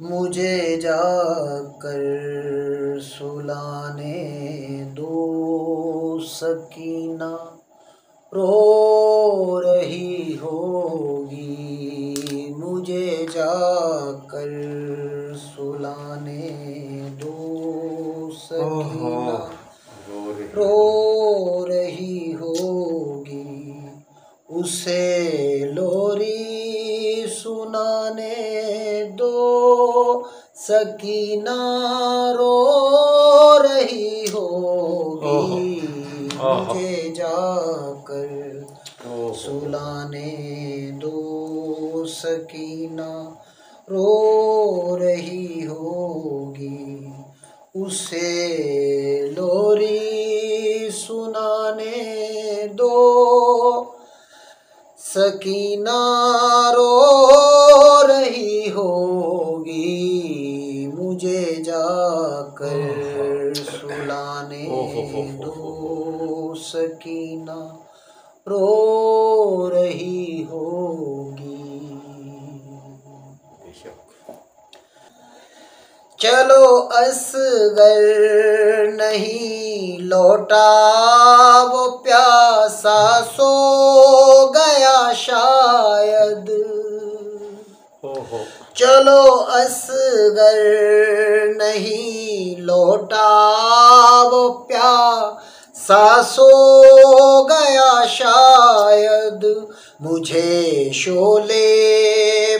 मुझे जाकर सुलाने दो सकीना, रो रही होगी। मुझे जाकर सुलाने दो सकीना, रो रही होगी। उसे लोरी सुनाने दो सकीना, रो रही होगी। मुझे जाकर सुलाने दो सकीना, रो रही होगी। उसे लोरी सुनाने दो सकीना, रो रही होगी। मुझे जाकर सुलाने दो सकीना, रो रही होगी। चलो असगर नहीं लौटा वो प्यासा, सो गया शायद। चलो असगर नहीं लौटा वो प्यासा, सो गया शायद। मुझे शोले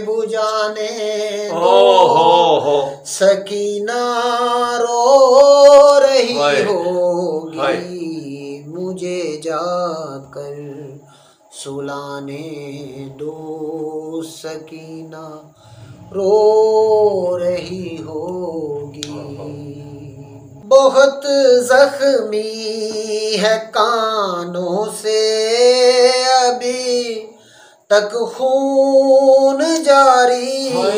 बुझाने दो सकीना, रो रही होगी। मुझे जाकर सुलाने दो सकीना, रो रही होगी। बहुत जख्मी है कानों से अभी तक खून जारी है।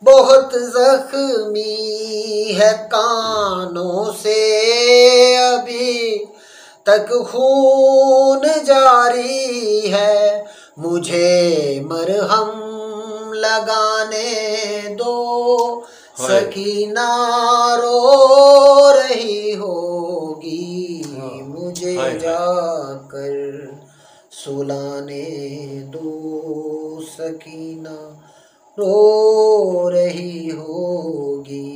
बहुत जख्मी है कानों से अभी तक खून जारी है। मुझे मरहम लगाने दो सकीना, रो रही होगी। मुझे जाकर सुलाने दो सकीना, रो रही होगी।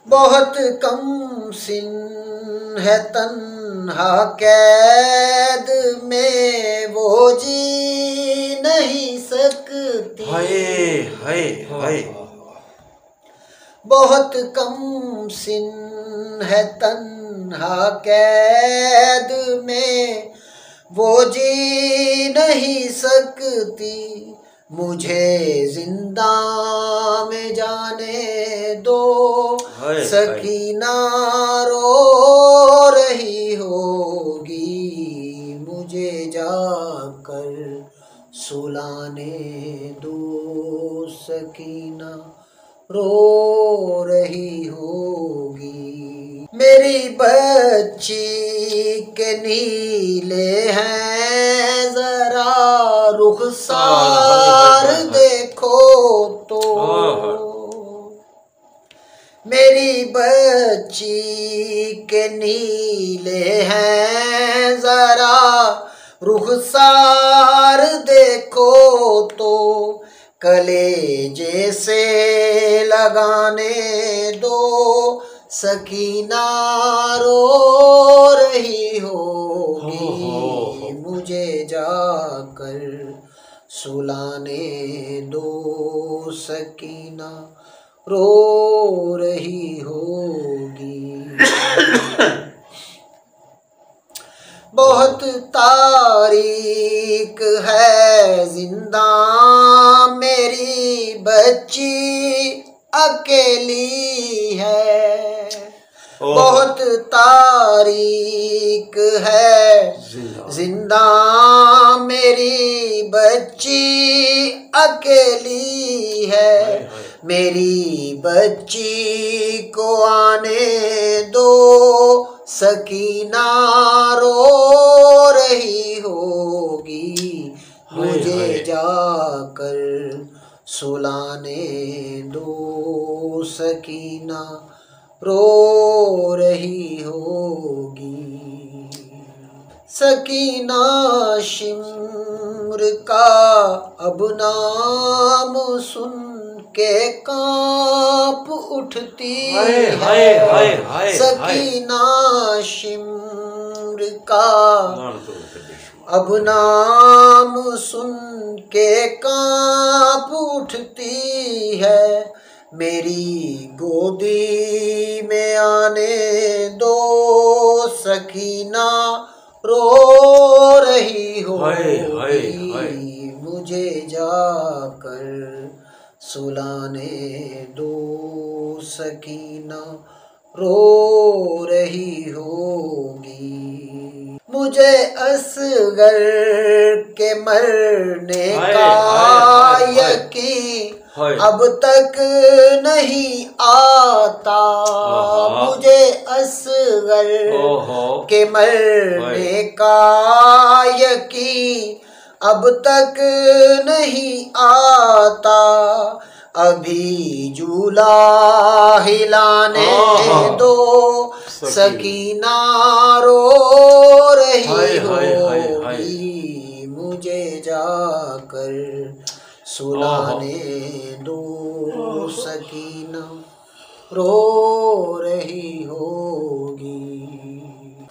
बहुत कम सिन है तन्हा कैद में, वो जी नहीं सकती। बहुत कम सिन है तन्हा कैद में, वो जी नहीं सकती। मुझे जिंदा में जाने दो सकीना, रो रही होगी। मुझे जाकर सुलाने दो सकीना, रो रही होगी। मेरी बच्ची के नीले हैं जरा रुखसार देखो तो। मेरी बच्ची के नीले हैं जरा रुखसार देखो तो। कलेजे से लगाने दो सकीना, रो रही होगी। मुझे जाकर सुलाने दो सकीना, रो रही होगी। बहुत तारीक है जिंदा मेरी बच्ची अकेली है। बहुत तारीक है जिंदा मेरी बच्ची अकेली है। मेरी बच्ची को आने दो सकीना, रो रही हो सुलाने दो सकीना रो रही होगी। सकीना शिम्र का अब नाम सुन के कांप उठती है। सकीना शिम्र का अब नाम सुन के कांप उठती है। मेरी गोदी में आने दो सकीना रो रही होगी। मुझे जाकर सुलाने दो सकीना रो रही होगी। मुझे असगर के मरने का यकीन अब तक नहीं आता। मुझे असगर के मरने का यकीन अब तक नहीं आता। अभी झूला हिलाने दो सकीना रो रही होगी। मुझे जाकर सुलाने दो सकीना रो रही होगी।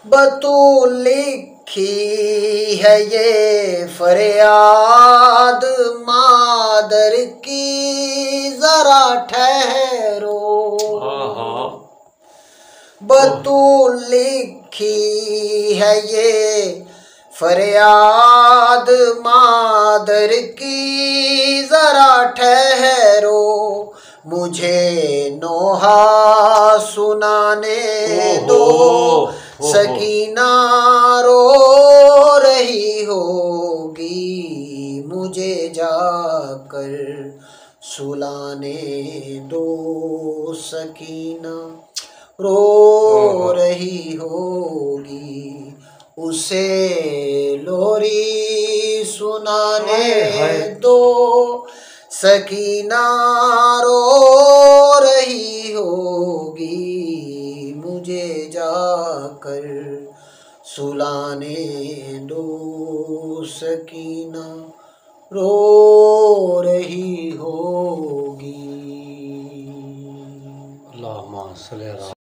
बतूल लिखी है ये फरियाद मादर की, जरा ठहरो। बतूल लिखी है ये फरियाद मादर की, जरा ठहरो। मुझे नोहा सुनाने दो सकीना रो रही होगी। मुझे जाकर सुलाने दो सकीना रो रही होगी। उसे लोरी सुनाने दो सकीना रो रही होगी। मुझे जाकर सुलाने दो सकीना रो रही होगी। अल्लाहुम्मा सल्ली अला